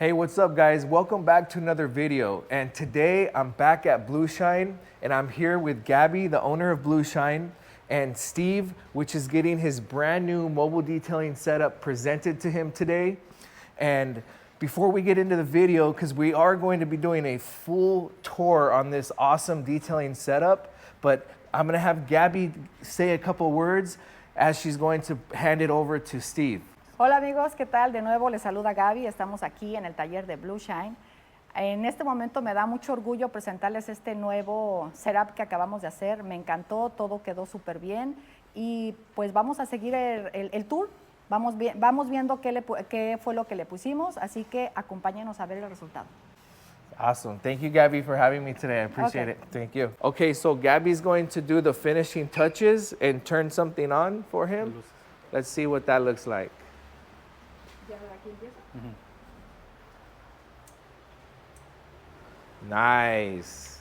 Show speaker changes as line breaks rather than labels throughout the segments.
Hey, what's up guys? Welcome back to another video. And today I'm back at Blueshine and I'm here with Gabby, the owner of Blueshine, and Steve, which is getting his brand new mobile detailing setup presented to him today. And before we get into the video, because we are going to be doing a full tour on this awesome detailing setup, but I'm gonna have Gabby say a couple words as she's going to hand it over to Steve.
Hola amigos, ¿qué tal? De nuevo les saluda Gaby, estamos aquí en el taller de Blueshine. En este momento me da mucho orgullo presentarles este nuevo setup que acabamos de hacer. Me encantó, todo quedó súper bien y pues vamos a seguir el tour. Vamos viendo qué fue lo que le pusimos, así que acompáñenos a ver el resultado.
Awesome. Thank you, Gabby, for having me today. I appreciate it. Thank you. Okay, so Gabby's going to do the finishing touches and turn something on for him. Let's see what that looks like. Nice.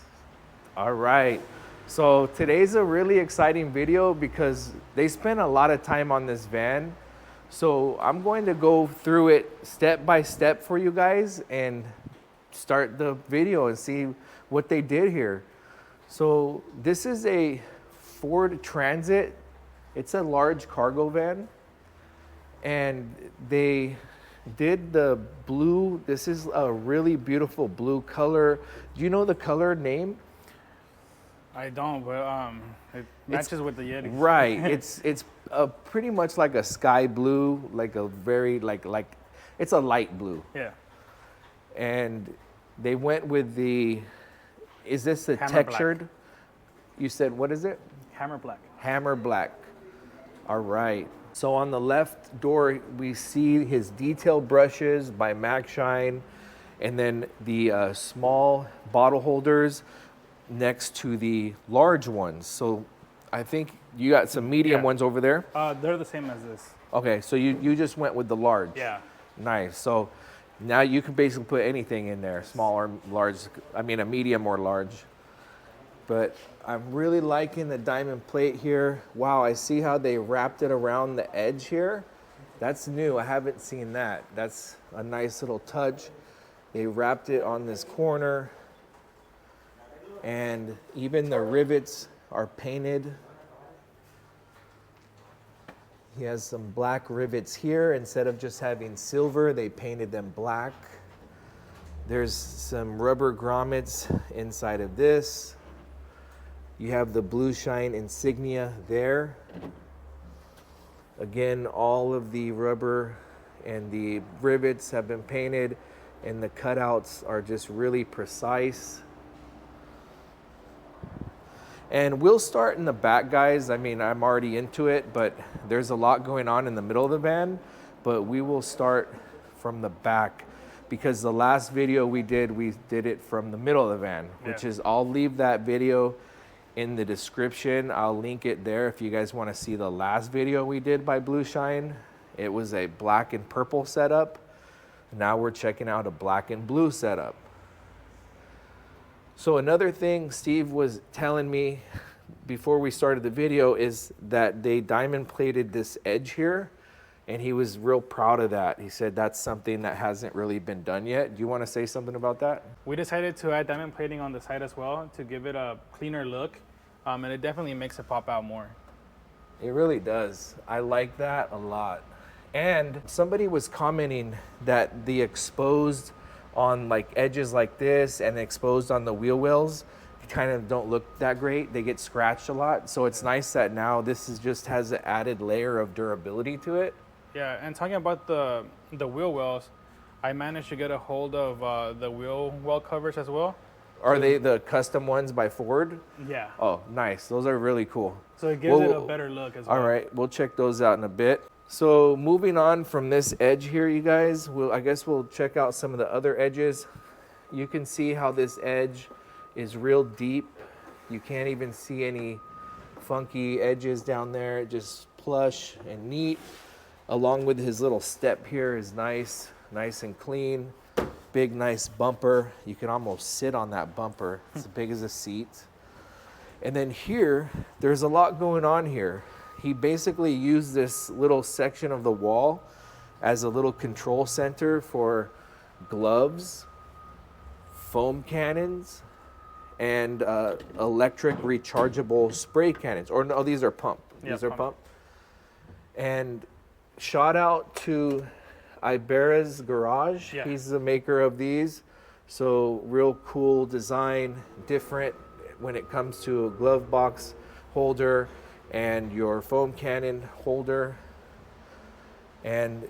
All right. So today's a really exciting video because they spent a lot of time on this van. So I'm going to go through it step by step for you guys and start the video and see what they did here. So this is a Ford Transit. It's a large cargo van. And they did the blue. This is a really beautiful blue color. Do you know the color name?
I don't, but it matches with the Yeti.
Right. it's pretty much like a sky blue, like a very like it's a light blue.
Yeah.
And they went with the. Is this a
Hammer
textured?
black.
You said what is it?
Hammer black.
Hammer black. All right. So on the left door, we see his detail brushes by MagShine, and then the small bottle holders next to the large ones. So I think you got some medium ones over there.
They're the same as this.
Okay, so you just went with the large.
Yeah.
Nice. So now you can basically put anything in there, small or large, I mean a medium or large. But I'm really liking the diamond plate here. Wow, I see how they wrapped it around the edge here. That's new, I haven't seen that. That's a nice little touch. They wrapped it on this corner. And even the rivets are painted. He has some black rivets here. Instead of just having silver, they painted them black. There's some rubber grommets inside of this. You have the Blueshine insignia there. Again, all of the rubber and the rivets have been painted and the cutouts are just really precise. And we'll start in the back, guys. I mean, I'm already into it, but there's a lot going on in the middle of the van, but we will start from the back because the last video we did it from the middle of the van, which is, I'll leave that video in the description. I'll link it there if you guys want to see the last video we did by Blueshine. It was a black and purple setup. Now we're checking out a black and blue setup. So another thing Steve was telling me before we started the video is that they diamond plated this edge here, and he was real proud of that. He said that's something that hasn't really been done yet. Do you want to say something about that?
We decided to add diamond plating on the side as well to give it a cleaner look, and it definitely makes it pop out more.
It really does. I like that a lot. And somebody was commenting that the exposed on like edges like this and exposed on the wheel wells kind of don't look that great. They get scratched a lot. So it's nice that now this is just has an added layer of durability to it.
Yeah, and talking about the wheel wells, I managed to get a hold of the wheel well covers as well.
Are they the custom ones by Ford?
Yeah.
Oh, nice. Those are really cool.
So it gives it a better look as well.
All right, we'll check those out in a bit. So moving on from this edge here, you guys, I guess we'll check out some of the other edges. You can see how this edge is real deep. You can't even see any funky edges down there. Just plush and neat. Along with his little step here is nice and clean. Big, nice bumper. You can almost sit on that bumper. It's as big as a seat. And then here, there's a lot going on here. He basically used this little section of the wall as a little control center for gloves, foam cannons, and electric rechargeable spray cannons. Or no, these are pump.
Yeah,
These are
pump.
pump. And shout out to Ibera's Garage.
Yeah.
He's the maker of these. So real cool design, different when it comes to a glove box holder and your foam cannon holder. And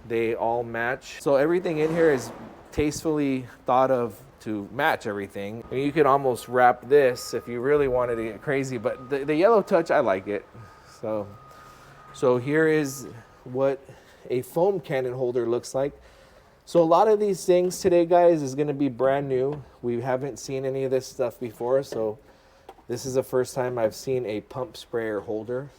they all match. So everything in here is tastefully thought of to match everything. I mean, you could almost wrap this if you really wanted to get crazy, but the yellow touch, I like it. So here is what a foam cannon holder looks like. So a lot of these things today, guys, is gonna be brand new. We haven't seen any of this stuff before, so this is the first time I've seen a pump sprayer holder.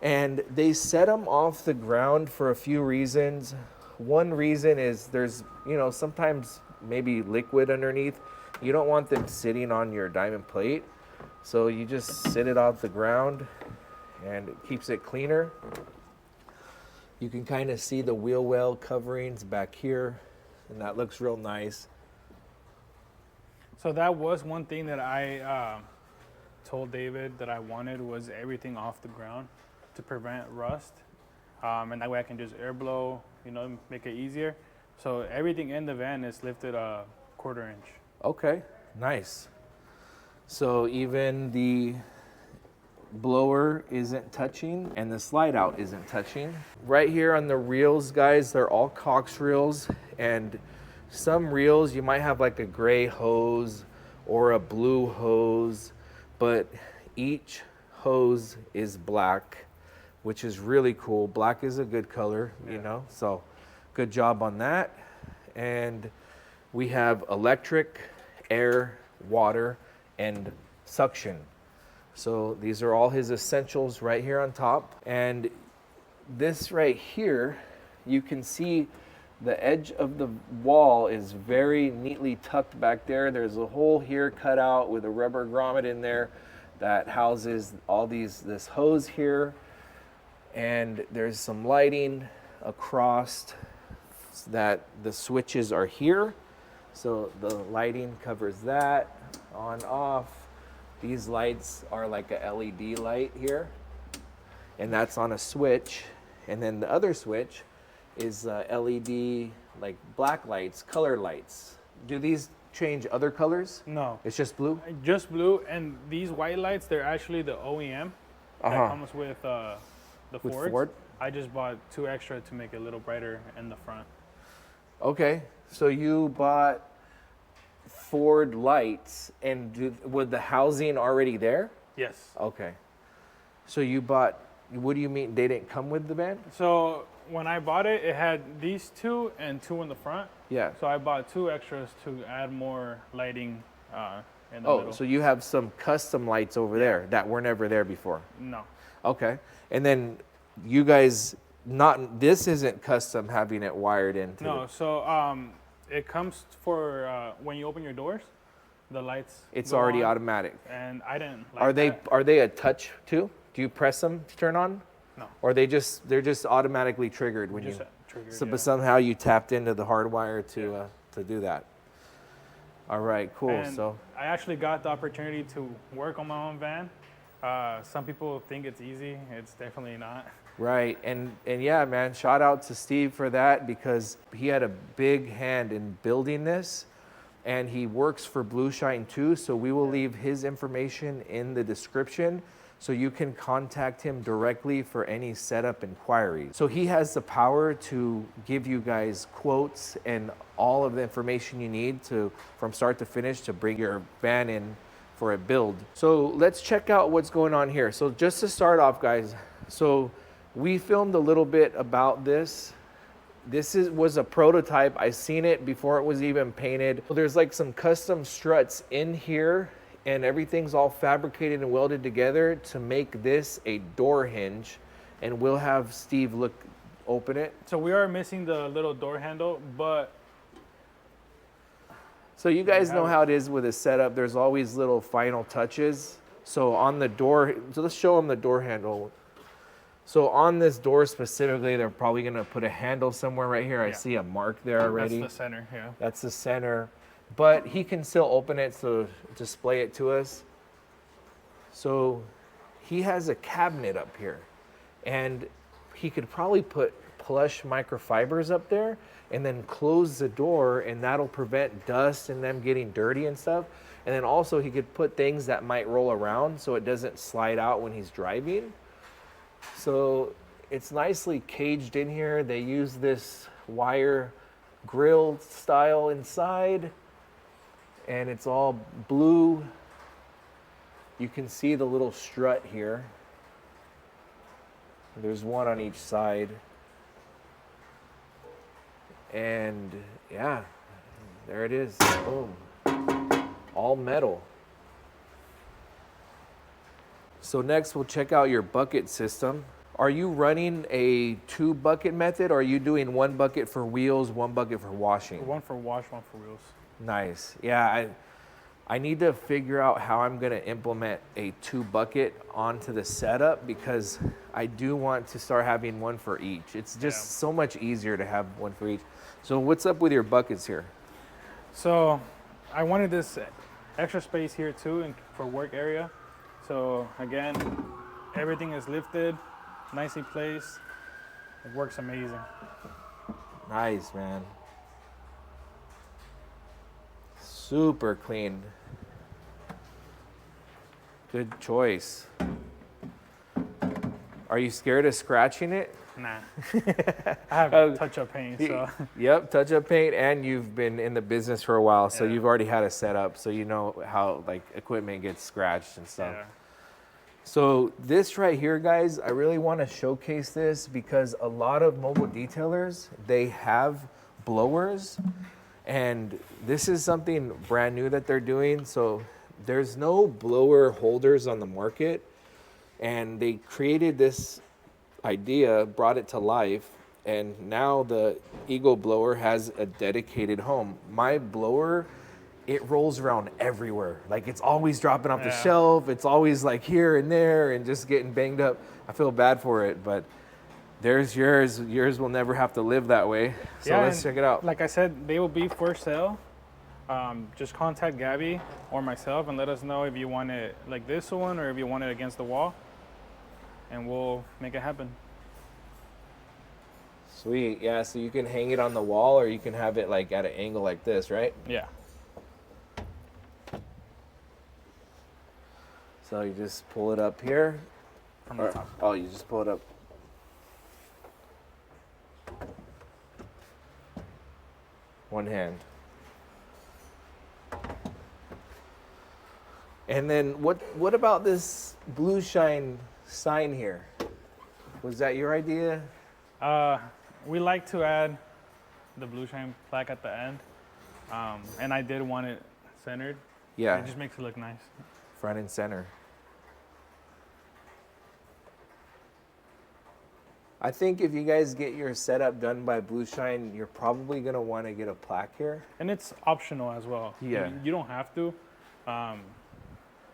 And they set them off the ground for a few reasons. One reason is there's, sometimes maybe liquid underneath. You don't want them sitting on your diamond plate. So you just sit it off the ground and it keeps it cleaner. You can kind of see the wheel well coverings back here, and that looks real nice.
So that was one thing that I told David that I wanted, was everything off the ground to prevent rust. And that way I can just air blow, make it easier. So everything in the van is lifted a 1/4 inch.
Okay, nice. So even the blower isn't touching and the slide out isn't touching. Right here on the reels, guys, they're all Cox reels, and some reels you might have like a gray hose or a blue hose, but each hose is black, which is really cool. Black is a good color, so good job on that. And we have electric, air, water, and suction. So these are all his essentials right here on top. And this right here, you can see the edge of the wall is very neatly tucked back there. There's a hole here cut out with a rubber grommet in there that houses all this hose here. And there's some lighting across that the switches are here. So the lighting covers that, on, off. These lights are like a LED light here, and that's on a switch. And then the other switch is LED, like black lights, color lights. Do these change other colors?
No.
It's just blue?
Just blue, and these white lights, they're actually the OEM that comes with the Fords.
Ford?
I just bought 2 extra to make it a little brighter in the front.
Okay, so you bought Ford lights, and with the housing already there?
Yes.
Okay. So you bought, what do you mean they didn't come with the van?
So when I bought it, it had these 2 and 2 in the front.
Yeah.
So I bought 2 extras to add more lighting in the middle.
Oh, so you have some custom lights over there that were never there before?
No.
Okay. And then you guys, this isn't custom having it wired into
No, so it comes for when you open your doors, the lights
it's
go
already
on,
automatic.
and I didn't like
Are they a touch too? Do you press them to turn on?
No.
Or they're just automatically triggered when
Just
you
triggered,
so
yeah.
but somehow you tapped into the hardwire to do that. All right, cool.
And
So
I actually got the opportunity to work on my own van. Some people think it's easy. It's definitely not.
right, and yeah, man, shout out to Steve for that, because he had a big hand in building this, and he works for Blueshine too, so we will leave his information in the description so you can contact him directly for any setup inquiries. So he has the power to give you guys quotes and all of the information you need from start to finish to bring your van in for a build. So let's check out what's going on here. So just to start off, guys, so we filmed a little bit about this. This was a prototype. I seen it before it was even painted. There's like some custom struts in here, and everything's all fabricated and welded together to make this a door hinge. And we'll have Steve open it.
So we are missing the little door handle, but
So you guys know how it is with a setup. There's always little final touches. So on the door, so let's show them the door handle. So on this door specifically, they're probably gonna put a handle somewhere right here. I
Yeah.
see a mark there already.
That's the center, yeah.
That's the center. But he can still open it to display it to us. So he has a cabinet up here. And he could probably put plush microfibers up there and then close the door, and that'll prevent dust and them getting dirty and stuff. And then also he could put things that might roll around so it doesn't slide out when he's driving. So it's nicely caged in here. They use this wire grill style inside, and it's all blue. You can see the little strut here. There's one on each side. And yeah, there it is. Boom. All metal. So next we'll check out your bucket system. Are you running a 2-bucket method, or are you doing 1 bucket for wheels, 1 bucket for washing?
One for wash, one for wheels.
Nice. Yeah, I need to figure out how I'm gonna implement a 2-bucket onto the setup, because I do want to start having 1 for each. It's just so much easier to have 1 for each. So what's up with your buckets here?
So I wanted this extra space here too for work area. So again, everything is lifted, nicely placed. It works amazing.
Nice, man. Super clean. Good choice. Are you scared of scratching it?
Nah. I have touch-up paint, so.
Yep, touch-up paint, and you've been in the business for a while, so
Yeah.
you've already had a setup, so you know how like equipment gets scratched and stuff.
Yeah.
So this right here, guys, I really want to showcase this because a lot of mobile detailers, they have blowers, and this is something brand new that they're doing. So there's no blower holders on the market, and they created this idea, brought it to life, and now the Eagle blower has a dedicated home. My blower, it rolls around everywhere. Like, it's always dropping off the shelf. It's always like here and there and just getting banged up. I feel bad for it, but there's yours. Yours will never have to live that way. So
Yeah,
let's check it out.
Like I said, they will be for sale. Just contact Gabby or myself and let us know if you want it like this one or if you want it against the wall, and we'll make it happen.
Sweet. Yeah, so you can hang it on the wall, or you can have it like at an angle like this, right?
Yeah.
So you just pull it up here.
From the top.
Oh, you just pull it up. One hand. And then what about this Blueshine sign here? Was that your idea?
We like to add the Blueshine plaque at the end, and I did want it centered.
Yeah,
It just makes it look nice.
front and center. I think if you guys get your setup done by Blueshine, you're probably gonna want to get a plaque here.
And it's optional as well.
Yeah.
You don't have to.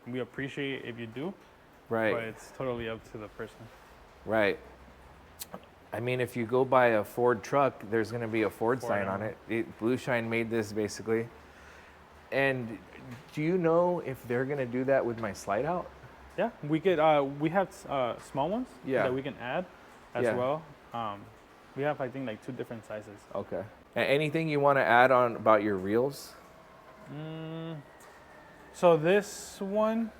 We appreciate if you do,
Right.
but it's totally up to the person.
Right. I mean, if you go buy a Ford truck, there's going to be a Ford sign on it. Blueshine made this basically. And do you know if they're going to do that with my slide out?
Yeah, we could. We have small ones that we can add as well. We have, I think, like 2 different sizes.
Okay. Anything you want to add on about your reels?
So this one,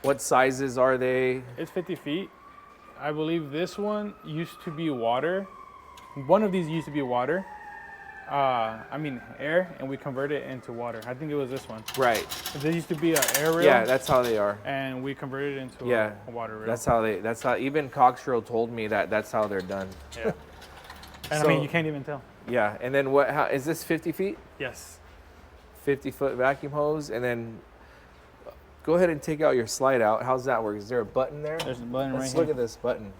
What sizes are they?
it's 50 feet. I believe this one used to be water. One of these used to be water. Air, and we converted it into water. I think it was this one.
Right.
There used to be an air reel.
Yeah, that's how they are.
And we converted it into a water reel.
That's how even Coxrow told me that's how they're done.
Yeah. And
So-
you can't even tell.
Yeah. And then how is this 50 feet?
Yes.
50-foot vacuum hose, and then go ahead and take out your slide out. How's that work? Is there a button there?
There's a button
Let's
right
look
here.
at this button.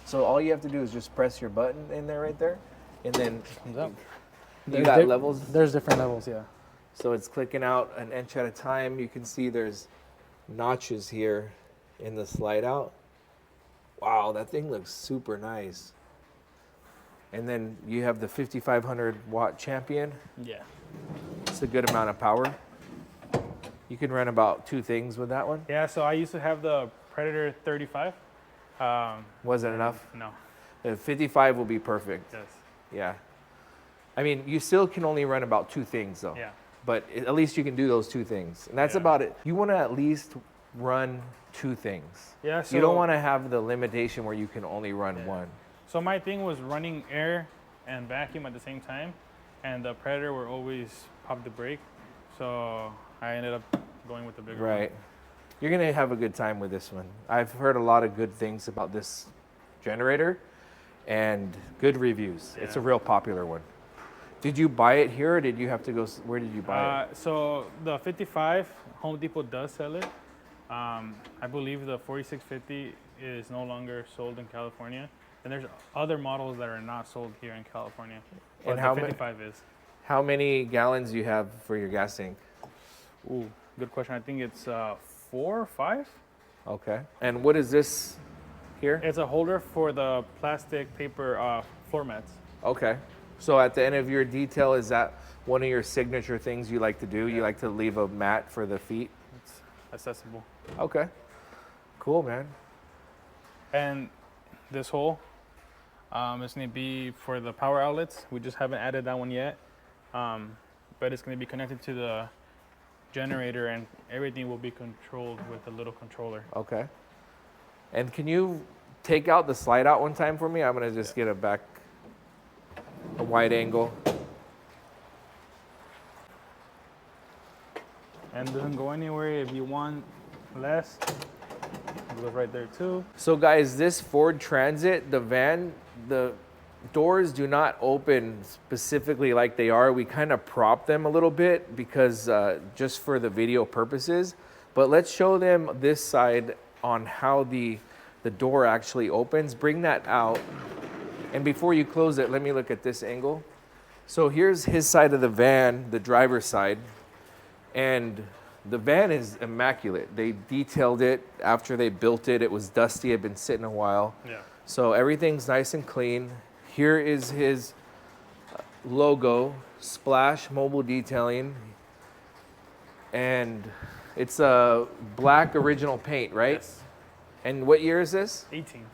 So all you have to do is just press your button in there right there, and then
up.
you got levels.
There's different levels, yeah.
So it's clicking out an inch at a time. You can see there's notches here in the slide out. Wow, that thing looks super nice. And then you have the 5500 watt Champion.
Yeah.
It's a good amount of power. You can run about 2 things with that one.
Yeah, so I used to have the Predator 35.
Wasn't enough?
No.
The 55 will be perfect.
Yes.
Yeah. I mean, you still can only run about 2 things though.
Yeah.
But at least you can do those 2 things. And that's
Yeah.
about it. You want to at least run 2 things.
Yeah. So
You don't want to have the limitation where you can only run
Yeah.
one.
So my thing was running air and vacuum at the same time, and the Predator would always pop the brake. So I ended up going with the bigger one.
Right. You're going to have a good time with this one. I've heard a lot of good things about this generator and good reviews. It's a
Yeah.
real popular one. Did you buy it here or did you have to go, where did you buy it?
So the 55, Home Depot does sell it. I believe the 4650 is no longer sold in California. And there's other models that are not sold here in California. But
And
the
how
55 is.
How many gallons do you have for your gas tank?
Ooh, good question. I think it's 4 or 5.
Okay. And what is this here?
It's a holder for the plastic paper floor mats.
Okay. So at the end of your detail, is that one of your signature things you like to do? You
Yeah.
like to leave a mat for the feet?
It's accessible.
Okay. Cool, man.
And this hole is going to be for the power outlets. We just haven't added that one yet. But it's going to be connected to the generator, and everything will be controlled with a little controller.
Okay. And can you take out the slide out one time for me? I'm going to just get a wide angle.
And it doesn't go anywhere. If you want less, it goes right there too.
So guys, this Ford Transit, the van, the doors do not open specifically like they are. We kind of prop them a little bit because just for the video purposes. But let's show them this side on how the door actually opens. Bring that out. And before you close it, let me look at this angle. So here's his side of the van, the driver's side. And the van is immaculate. They detailed it after they built it. It was dusty, it had been sitting a while.
Yeah.
So everything's nice and clean. Here is his logo, Splash Mobile Detailing. And it's a black original paint, right?
Yes.
And what year is this?
18.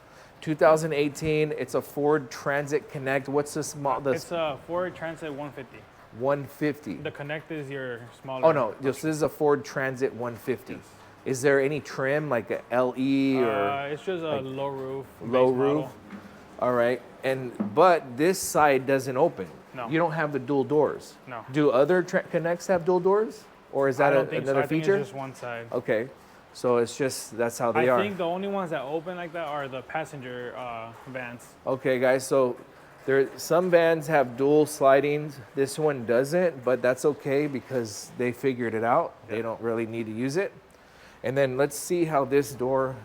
2018. It's a Ford Transit Connect. What's this model?
It's a Ford Transit 150.
150.
The Connect is your smaller.
Oh no, this is a Ford Transit 150.
Yes.
Is there any trim like a LE or
It's just a
like
low roof.
low
base
roof?
model.
All right, but this side doesn't open.
No.
You don't have the dual doors.
No.
Do other Connects have dual doors, or is that
I don't think so.
another
I think
feature?
it's just one side.
Okay, so it's just that's how they
I
are.
think the only ones that open like that are the passenger vans.
Okay, guys, so some vans have dual slidings. This one doesn't, but that's okay because they figured it out. They don't really need to use it. And then let's see how this door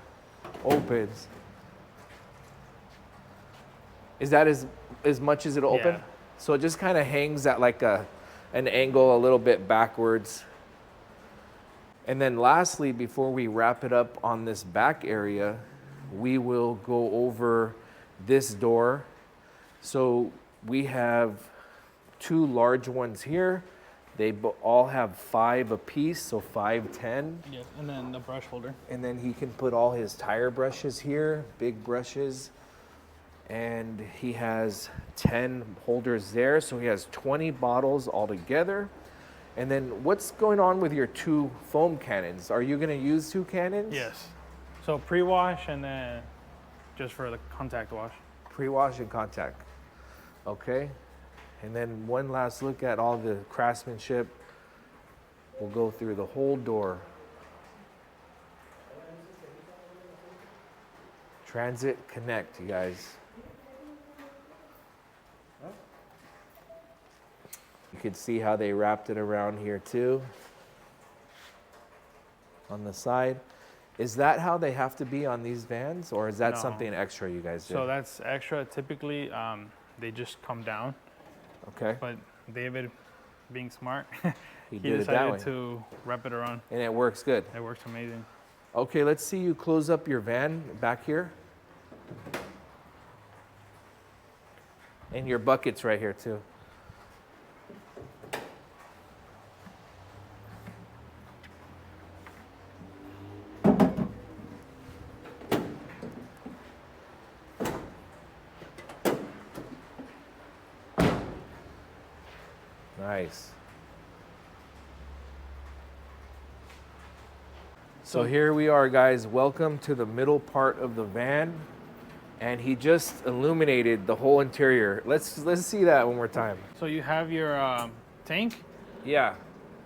opens. Is that as much as it'll open?
Yeah.
So it just kind of hangs at like an angle a little bit backwards. And then lastly, before we wrap it up on this back area, we will go over this door. So we have 2 large ones here. They all have 5 apiece, so 5, 10.
Yes, and then the brush holder.
And then he can put all his tire brushes here, big brushes. And he has 10 holders there, so he has 20 bottles altogether. And then what's going on with your 2 foam cannons? Are you gonna use 2 cannons?
Yes. So pre-wash and then just for the contact wash.
Pre-wash and contact. Okay. And then one last look at all the craftsmanship. We'll go through the whole door. Transit Connect, you guys. You can see how they wrapped it around here too. On the side. Is that how they have to be on these vans, or is that
No.
something extra you guys do?
So that's extra. Typically, they just come down.
Okay.
But David, being smart,
He
he
did it that way.
decided to wrap it around.
And it works good.
It works amazing.
Okay, let's see you close up your van back here. And your buckets right here too. Nice. So here we are, guys. Welcome to the middle part of the van. And he just illuminated the whole interior. Let's see that one more time.
So you have your tank,
Yeah.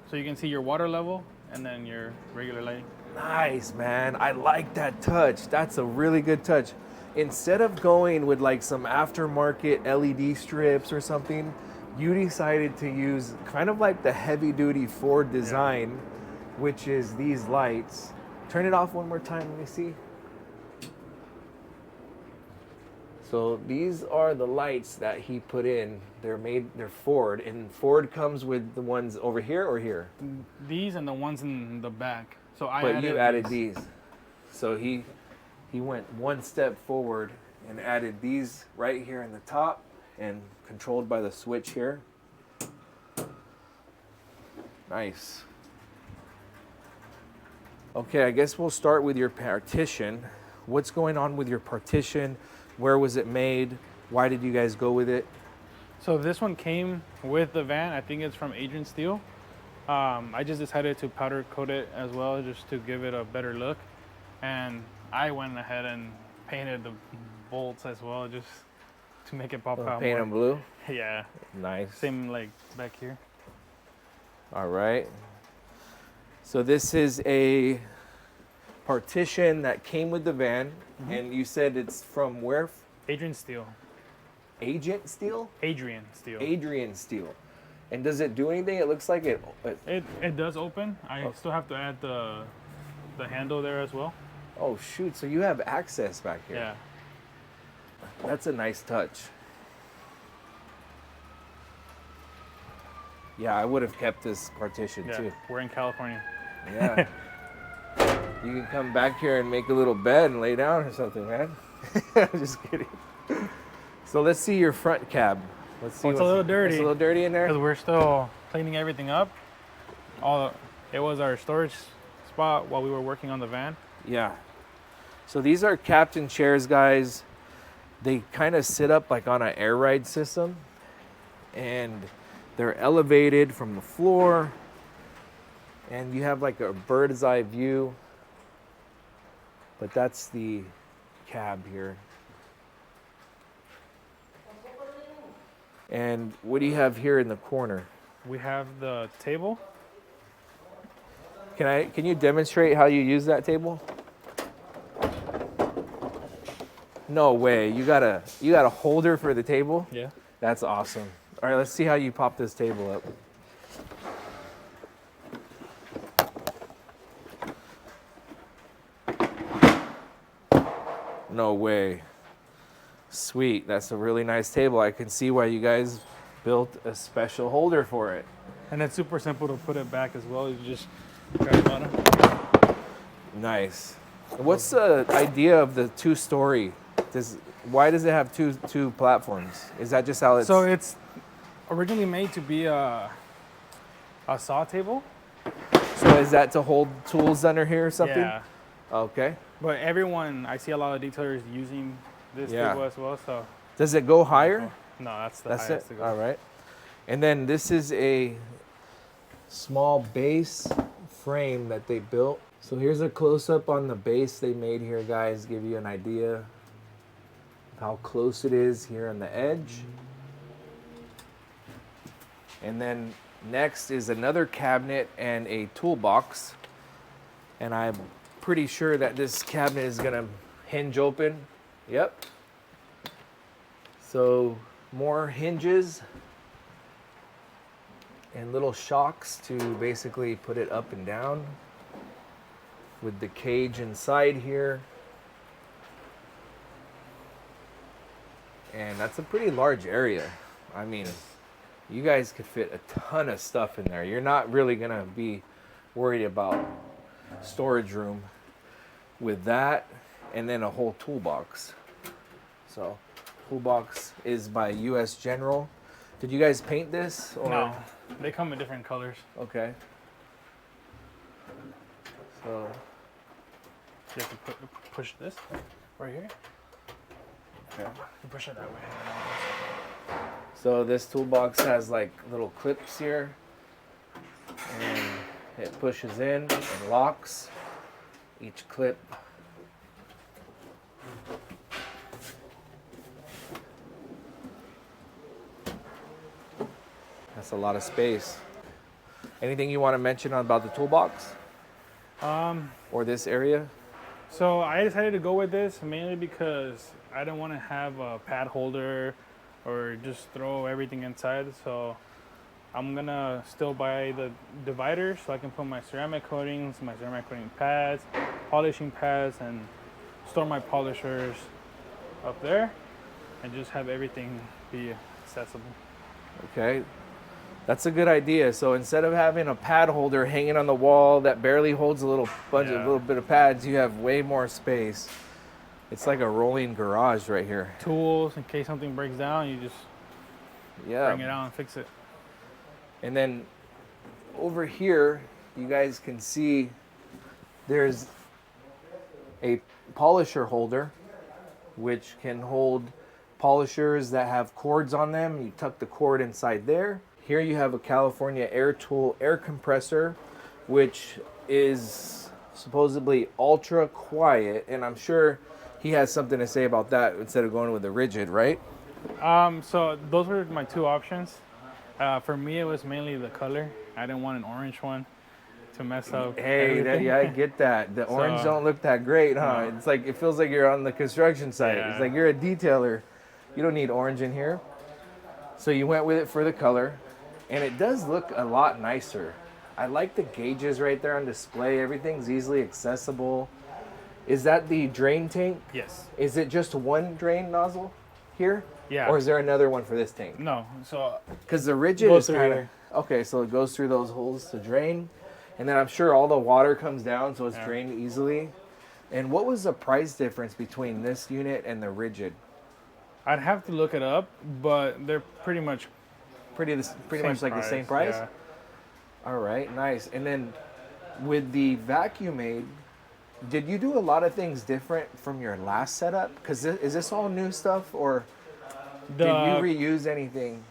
so you can see your water level, and then your regular lighting.
Nice, man. I like that touch. That's a really good touch. Instead of going with like some aftermarket LED strips or something, you decided to use kind of like the heavy duty Ford design, which is these lights. Turn it off one more time, let me see. So these are the lights that he put in. They're Ford, and Ford comes with the ones over here or here?
These and the ones in the back. So
You added these. So he went one step forward and added these right here in the top and controlled by the switch here. Nice. Okay, I guess we'll start with your partition. What's going on with your partition? Where was it made? Why did you guys go with it?
So this one came with the van. I think it's from Adrian Steel. I just decided to powder coat it as well, just to give it a better look. And I went ahead and painted the bolts as well, just to make it pop out
Paint
more.
them blue?
Yeah.
Nice.
Same like back here.
All right. So this is a partition that came with the van, and you said it's from where?
Adrian Steel.
Agent Steel?
Adrian Steel.
Adrian Steel. And does it do anything? It looks like it.
It does open. I still have to add the handle there as well.
Oh shoot! So you have access back here.
Yeah.
That's a nice touch. Yeah, I would have kept this partition
Yeah.
too.
We're in California.
Yeah. You can come back here and make a little bed and lay down or something, man. Just kidding. So let's see your front cab. Let's see.
It's a little dirty.
It's a little dirty in there.
Because we're still cleaning everything up. It was our storage spot while we were working on the van.
Yeah. So these are captain chairs, guys. They kind of sit up like on an air ride system, and they're elevated from the floor, and you have like a bird's eye view. But that's the cab here. And what do you have here in the corner?
We have the table.
Can you demonstrate how you use that table? No way. You got a holder for the table?
Yeah.
That's awesome. All right, let's see how you pop this table up. No way. Sweet. That's a really nice table. I can see why you guys built a special holder for it.
And it's super simple to put it back as well. You just grab the bottom.
Nice. What's the idea of the two-story? Why does it have two platforms? Is that just how it's...
So it's originally made to be a saw table.
So is that to hold tools under here or something?
Yeah.
Okay.
But I see a lot of detailers using this table as well. So
Does it go higher?
no, that's the
That's
highest
it?
to go.
All right. And then this is a small base frame that they built. So here's a close-up on the base they made here, guys. Give you an idea of how close it is here on the edge. And then next is another cabinet and a toolbox. And I'm pretty sure that this cabinet is gonna hinge open. Yep. So more hinges and little shocks to basically put it up and down with the cage inside here. And that's a pretty large area. I mean, you guys could fit a ton of stuff in there. You're not really gonna be worried about storage room with that, and then a whole toolbox. So Toolbox is by US General. Did you guys paint this? Or?
No, they come in different colors.
Okay. So
You have to push this right here.
okay.
You push it that way.
So this toolbox has like little clips here, and it pushes in and locks each clip. That's a lot of space. Anything you want to mention about the toolbox or this area?
So I decided to go with this mainly because I don't want to have a pad holder or just throw everything inside. So I'm gonna still buy the divider so I can put my ceramic coatings, my ceramic coating pads, polishing pads, and store my polishers up there and just have everything be accessible.
Okay, that's a good idea. So instead of having a pad holder hanging on the wall that barely holds a little little bit of pads, you have way more space. It's like a rolling garage right here.
Tools, in case something breaks down, you just bring it out and fix it.
And then over here, you guys can see there's a polisher holder, which can hold polishers that have cords on them. You tuck the cord inside there. Here you have a California Air Tool air compressor, which is supposedly ultra quiet, and I'm sure he has something to say about that instead of going with the rigid, right?
So those were my two options. For me, it was mainly the color. I didn't want an orange one to mess up.
Hey, I get that. The orange don't look that great, huh? No. It's like, it feels like you're on the construction site. Yeah. It's like you're a detailer. You don't need orange in here. So you went with it for the color, and it does look a lot nicer. I like the gauges right there on display. Everything's easily accessible. Is that the drain tank?
Yes.
Is it just one drain nozzle here?
Yeah.
Or is there another one for this tank?
No. So
because the rigid is kind of okay. So it goes through those holes to drain, and then I'm sure all the water comes down, so it's drained easily. And what was the price difference between this unit and the rigid?
I'd have to look it up, but they're pretty much
much like the same price.
Yeah.
All right, nice. And then with the Vacuum-Aid, did you do a lot of things different from your last setup? Because is this all new stuff, or did you reuse anything?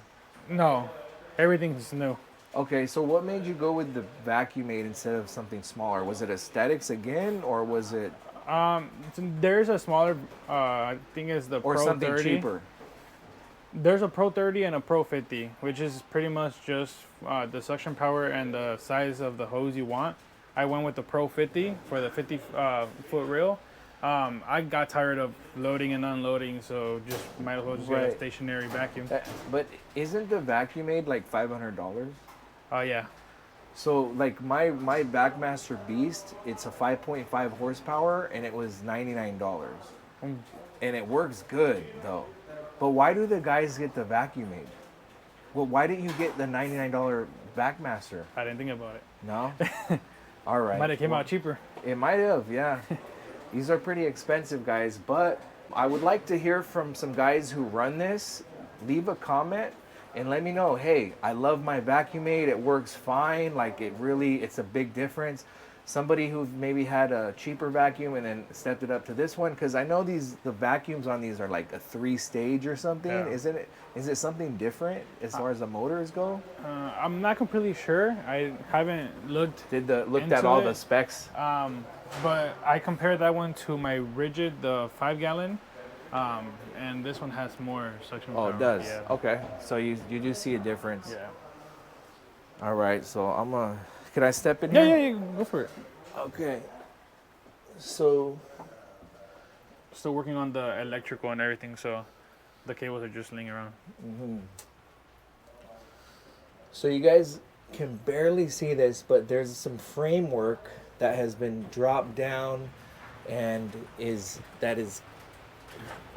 No, everything's new.
Okay, so what made you go with the Vacuum-Aid instead of something smaller? Was it aesthetics again, or was it?
There's a smaller, I think it's the
or
Pro
something
30.
Cheaper.
There's a Pro 30 and a Pro 50, which is pretty much just the suction power and the size of the hose you want. I went with the Pro 50 for the 50-foot reel. I got tired of loading and unloading, so just might as well just get a stationary vacuum.
But isn't the Vacuum-Aid like $500?
Yeah.
So like my Backmaster Beast, it's a 5.5 horsepower, and it was $99. And it works good though. But why do the guys get the Vacuum-Aid? Well, why didn't you get the $99 Backmaster?
I didn't think about it.
No? All right.
Might have came out cheaper.
It might have, yeah. These are pretty expensive, guys, but I would like to hear from some guys who run this. Leave a comment and let me know, hey, I love my Vacuum-Aid. It works fine. Like it's a big difference. Somebody who maybe had a cheaper vacuum and then stepped it up to this one, because I know the vacuums on these are like a 3-stage or something. Yeah. Is it something different as far as the motors go?
I'm not completely sure. I haven't looked
at all the specs.
But I compared that one to my rigid, the 5-gallon, and this one has more suction power.
Oh, it does.
Yeah.
Okay, so you do see a difference.
Yeah.
All right, so can I step in here?
Yeah, go for it.
Okay. So.
Still working on the electrical and everything, so the cables are just laying around.
Mm-hmm. So you guys can barely see this, but there's some framework that has been dropped down and that is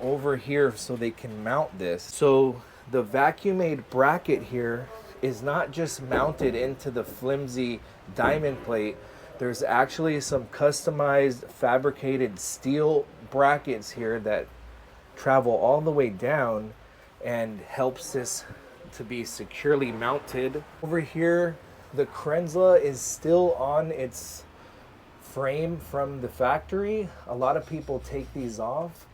over here so they can mount this. So the Vacuum-Aid bracket here is not just mounted into the flimsy diamond plate. There's actually some customized fabricated steel brackets here that travel all the way down and helps this to be securely mounted. Over here, the Krenzla is still on its frame from the factory. A lot of people take these off.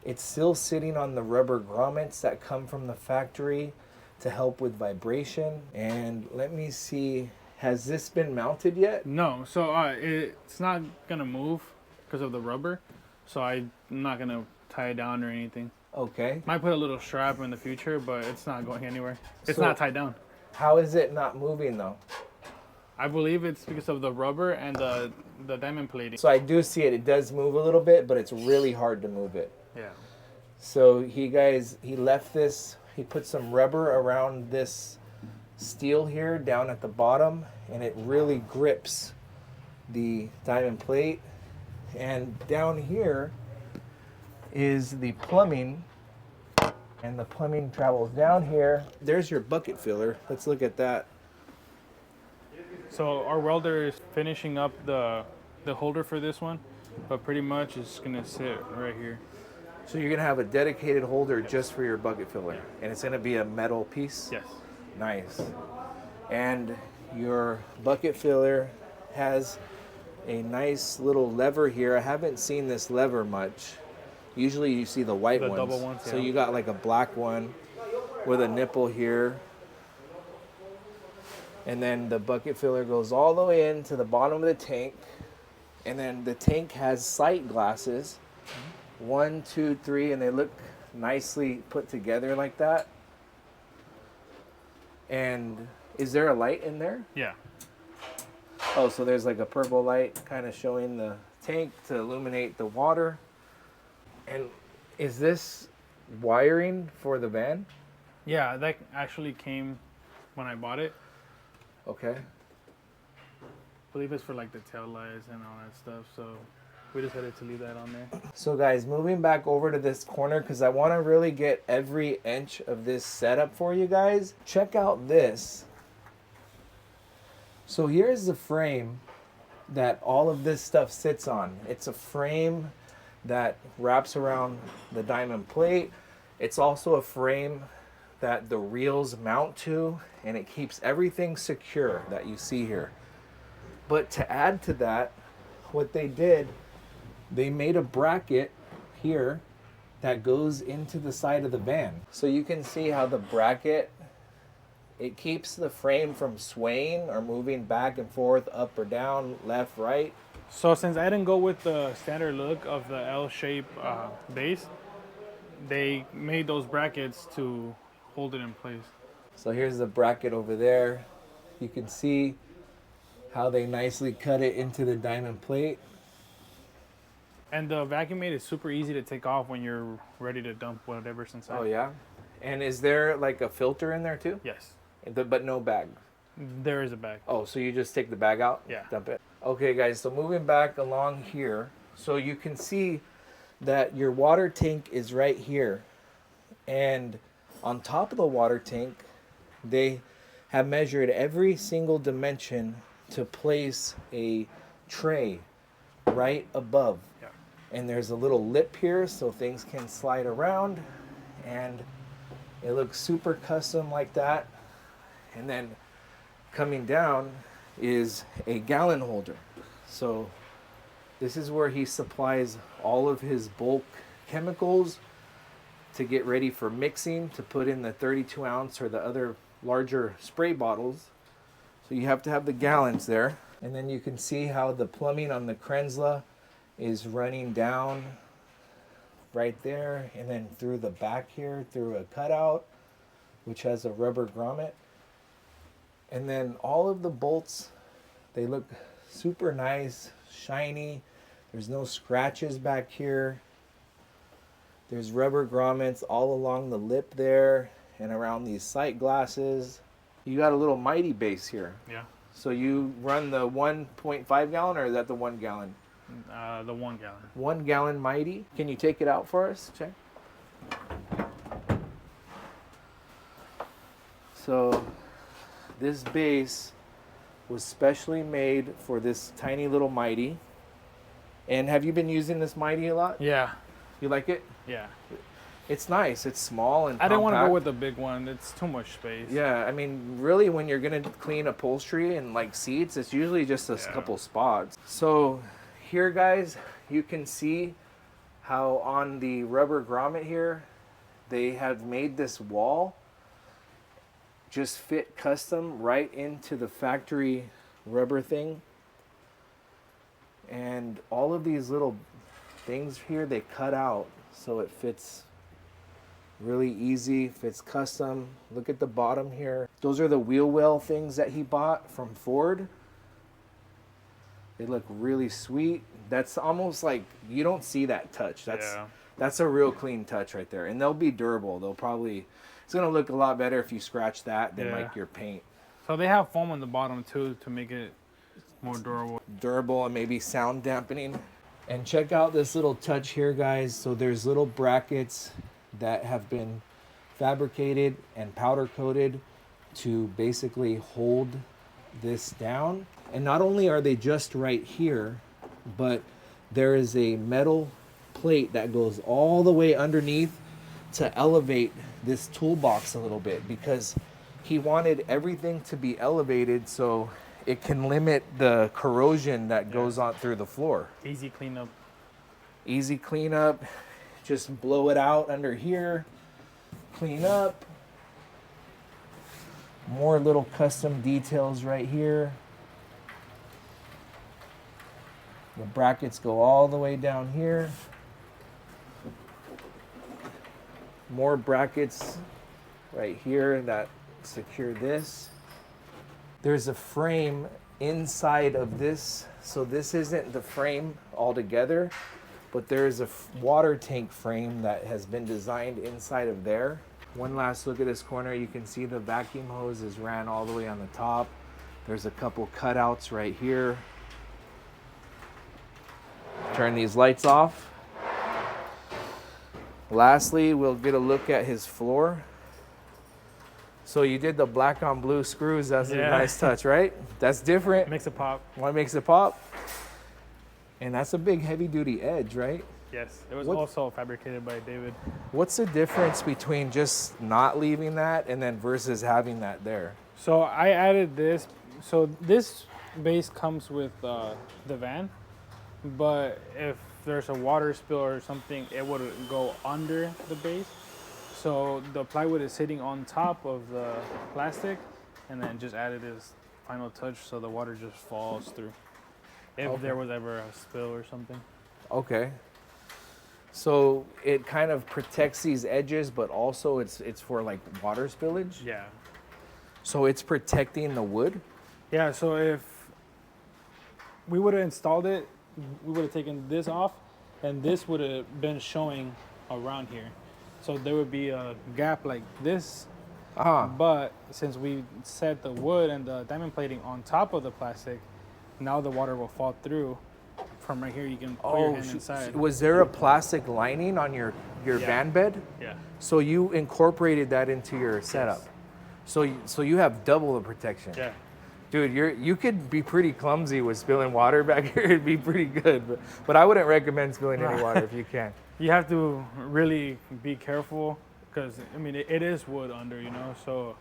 It's still sitting on the rubber grommets that come from the factory to help with vibration. And let me see, has this been mounted yet?
No, so it's not gonna move because of the rubber. So I'm not gonna tie it down or anything.
Okay.
Might put a little strap in the future, but it's not going anywhere. It's
So-
not tied down.
How is it not moving though?
I believe it's because of the rubber and the diamond plating.
So I do see it, it does move a little bit, but it's really hard to move it.
Yeah.
So he left this, he put some rubber around this steel here down at the bottom, and it really grips the diamond plate. And down here is the plumbing, and the plumbing travels down here. There's your bucket filler. Let's look at that.
So our welder is finishing up the holder for this one, but pretty much it's gonna sit right here.
So you're gonna have a dedicated holder just for your bucket filler, and it's gonna be a metal piece?
Yes.
Nice. And your bucket filler has a nice little lever here. I haven't seen this lever much. Usually you see the white
The
ones.
double ones,
So
yeah.
you got like a black one with a nipple here. And then the bucket filler goes all the way into the bottom of the tank. And then the tank has sight glasses. 1, 2, 3, and they look nicely put together like that. And is there a light in there?
Yeah.
Oh, so there's like a purple light kind of showing the tank to illuminate the water. And is this wiring for the van?
Yeah, that actually came when I bought it.
Okay.
I believe it's for like the tail lights and all that stuff. So we decided to leave that on there.
So guys, moving back over to this corner because I want to really get every inch of this setup for you guys. Check out this. So here's the frame that all of this stuff sits on. It's a frame that wraps around the diamond plate. It's also a frame that the reels mount to, and it keeps everything secure that you see here. But to add to that, what they did, they made a bracket here that goes into the side of the van. So you can see how the bracket, it keeps the frame from swaying or moving back and forth, up or down, left, right.
So since I didn't go with the standard look of the L-shape base, they made those brackets to hold it in place.
So here's the bracket over there. You can see how they nicely cut it into the diamond plate.
And the vacuum aid is super easy to take off when you're ready to dump whatever's inside.
Oh yeah? And is there like a filter in there too?
Yes,
But no bag?
there is a bag.
Oh, so you just take the bag out?
Yeah.
Dump it. Okay guys, so moving back along here, so you can see that your water tank is right here. And on top of the water tank, they have measured every single dimension to place a tray right above.
Yeah.
And there's a little lip here so things can slide around, and it looks super custom like that. And then coming down is a gallon holder. So this is where he supplies all of his bulk chemicals to get ready for mixing, to put in the 32 ounce or the other larger spray bottles. So you have to have the gallons there. And then you can see how the plumbing on the Krenzla is running down right there, and then through the back here through a cutout which has a rubber grommet. And then all of the bolts, they look super nice, shiny. There's no scratches back here. There's rubber grommets all along the lip there and around these sight glasses. You got a little mighty base here.
Yeah.
So you run the 1.5 gallon, or is that the 1 gallon?
The 1 gallon.
1 gallon mighty. Can you take it out for us? Check. So this base was specially made for this tiny little mighty. And have you been using this mighty a lot?
Yeah.
You like it?
Yeah.
It's nice. It's small and
I didn't want to go
compact.
with the big one. It's too much space.
Yeah, I mean, really, when you're gonna clean upholstery and like seats, it's usually just a couple spots. So here, guys, you can see how on the rubber grommet here, they have made this wall just fit custom right into the factory rubber thing. And all of these little things here, they cut out so it fits really easy, fits custom. Look at the bottom here. Those are the wheel well things that he bought from Ford. They look really sweet. That's almost like, you don't see that touch. That's a real clean touch right there. And they'll be durable. They'll probably, it's gonna look a lot better if you scratch that than like your paint.
So they have foam on the bottom too to make it more
Durable and maybe sound dampening. And check out this little touch here, guys. So there's little brackets that have been fabricated and powder coated to basically hold this down. And not only are they just right here, but there is a metal plate that goes all the way underneath to elevate this toolbox a little bit, because he wanted everything to be elevated so it can limit the corrosion that goes on through the floor.
easy cleanup.
Easy cleanup. Just blow it out under here, clean up. More little custom details right here. The brackets go all the way down here. More brackets right here that secure this. There's a frame inside of this, so this isn't the frame altogether, but there is a water tank frame that has been designed inside of there. One last look at this corner. You can see the vacuum hose is ran all the way on the top. There's a couple cutouts right here. Turn these lights off. Lastly, we'll get a look at his floor. So you did the black on blue screws. That's a nice touch, right? That's different.
Makes it pop.
What makes it pop? And that's a big heavy duty edge, right?
Yes, it was also fabricated by David.
What's the difference between just not leaving that and then versus having that there?
So I added this. So this base comes with the van, but if there's a water spill or something, it would go under the base. So the plywood is sitting on top of the plastic, and then just added this final touch so the water just falls through. If there was ever a spill or something.
Okay. So it kind of protects these edges, but also it's for like water spillage?
Yeah.
So it's protecting the wood?
Yeah, so if we would have installed it, we would have taken this off, and this would have been showing around here. So there would be a gap like this, but since we set the wood and the diamond plating on top of the plastic, now the water will fall through. From right here, you can put your hand inside.
Was there a plastic lining on your van bed?
Yeah.
So you incorporated that into your setup. So you have double the protection.
Yeah.
Dude, you could be pretty clumsy with spilling water back here. It'd be pretty good, but I wouldn't recommend spilling any water if you can.
You have to really be careful because I mean it is wood under, you know, so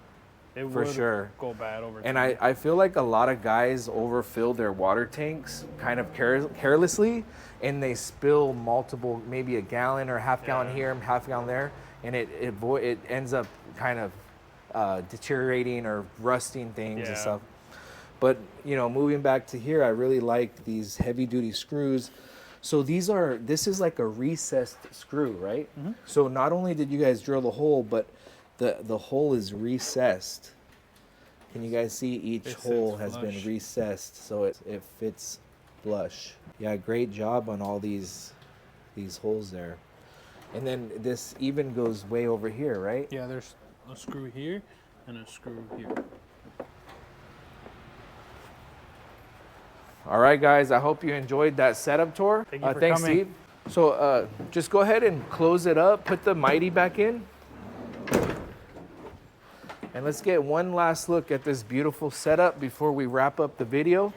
it
For
would
sure.
go bad over time.
And I feel like a lot of guys overfill their water tanks kind of carelessly, and they spill multiple, maybe a gallon or half gallon here, half gallon there, and it ends up kind of deteriorating or rusting things and stuff. But you know, moving back to here, I really like these heavy duty screws. So this is like a recessed screw, right? Mm-hmm. So not only did you guys drill the hole, but the hole is recessed. Can you guys see each hole has been recessed so it fits flush? Yeah, great job on all these holes there. And then this even goes way over here, right?
Yeah, there's a screw here and a screw here.
All right, guys, I hope you enjoyed that setup tour.
Thank you for
thanks,
coming.
Steve. So just go ahead and close it up, put the Mighty back in. And let's get one last look at this beautiful setup before we wrap up the video.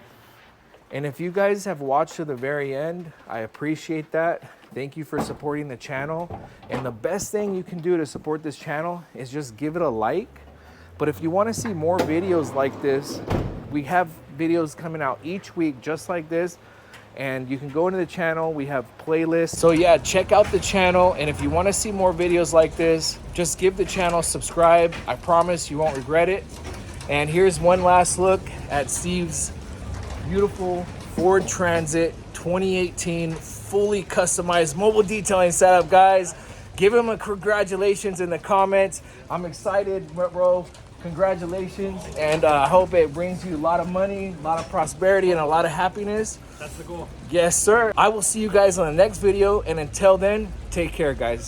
And if you guys have watched to the very end, I appreciate that. Thank you for supporting the channel. And the best thing you can do to support this channel is just give it a like. But if you want to see more videos like this, we have videos coming out each week just like this. And you can go into the channel, we have playlists. So yeah, check out the channel. And if you want to see more videos like this, just give the channel a subscribe. I promise you won't regret it. And here's one last look at Steve's beautiful Ford Transit 2018 fully customized mobile detailing setup, guys. Give him a congratulations in the comments. I'm excited, bro. Congratulations. And I hope it brings you a lot of money, a lot of prosperity, and a lot of happiness.
That's the goal.
Yes, sir. I will see you guys on the next video. And until then, take care, guys.